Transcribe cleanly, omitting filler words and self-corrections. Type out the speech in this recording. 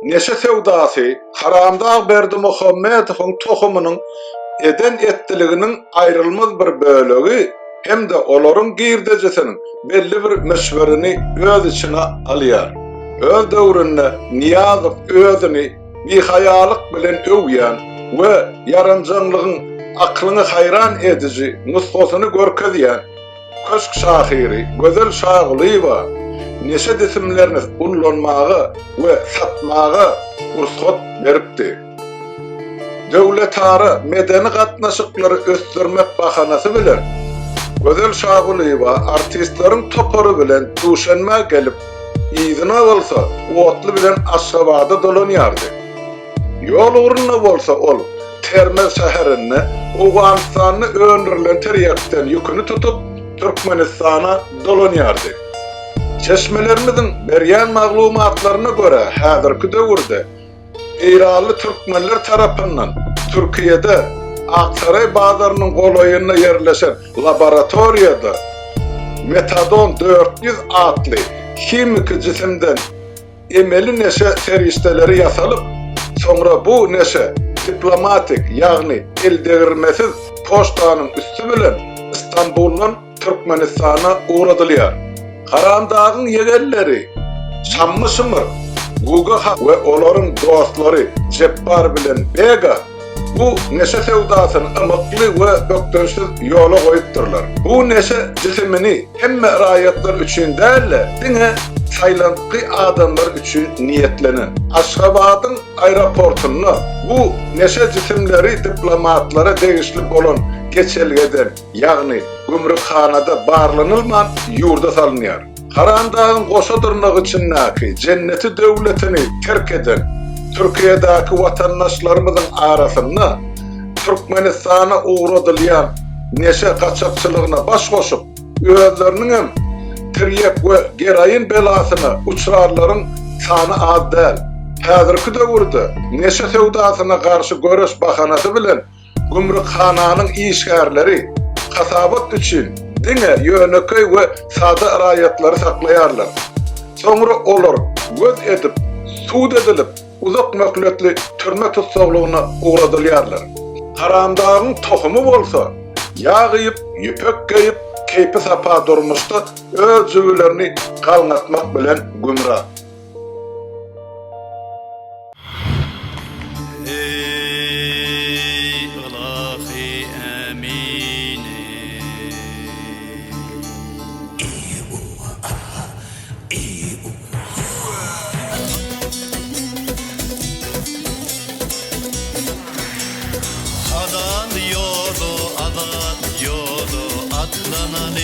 neşe sevdasy Haramda Berdi Muhammedowyň tohumynyň eden etdiliginiň aýrylmaz bir bölegi hem-de olaryň girdejesiniň belli bir meşwerini öz içine alýar. Öz döwründe Niýazow özüni bihaýalyk bilen öwýän we yaranjanlygyň aklyny hayran edici nusgasyny görkezýän köşk şahyry Gözel Şahylywa neşe desimlerini ullanmagy we satmagy ruhsat beripdi. Döwletara medeni gatnaşyklary ösdürmek bahanasy bilen Gözel Şahylywa artistleriň topary bilen duşanma gelip ýygyna bolsa otly bilen Aşgabatda dolanýardy. Ýol ugruna bolsa ol Termel şäherini Owganystanyny öndürilen terýekden ýükünü tutup Türkmenistana dolanýardy. Çeşmelerimizin berýän maglumatlaryna görä häzirki döwürde Eýraly türkmenler tarapyndan Türkiýede Aksaray bazarynyň golaýyna ýerleşen laboratoriýada metadon 400 atly kimik jisimden emeli neşe serişdeleri yasalyp, sonra bu neşe diplomatik ýagny eldegirmesiz poçtanyň üstü bilen İstanbuldan Türkmenistana uğradylýar. Karandagyň ýegerleri Şammy-Şymyr, Guga we olaryň dostlary Jepbar bilen Bega bu neşe sevdasyny ymykly we bökdönşsiz ýola goýupdyrlar. Bu neşe jisimini hemme raýatlar üçin däl, diňe saýlanky adamlar üçin niýetlenen. Aşgabatyň aeroportuny bu neşe jisimleri diplomatlara degişli bolan geçelgeden, ýagny gümrükhanada barlanylman ýurda salynýar. Karandagyň goşadyrnagy üçin näki cenneti döwletini terk eden Türkiýedäki watandaşlarymyzyň arasynda Türkmenistana uğradylýan neşe gaçakçylygyna baş goşup özleriniň hem tiryek we geraýyn belasyna uçrarlaryň sany az däl. Häzirki döwürde neşe sevdasyna garşy göreş bahanasy bilen gümrükhanyň işgärleri kasabat üçin diňe ýöneköy we sada raýatlary saklaýarlar. Soňra olar göz edip, suud edilip, uzak möhletli türme tutsaglygyna uğradylýarlar. Haramdagyň tohumy bolsa, ýagyp, ýüpek geýip, keýpi sapa durmuşda öz jüwlerini galňatmak bilen gümra. Adan yodu, atlanan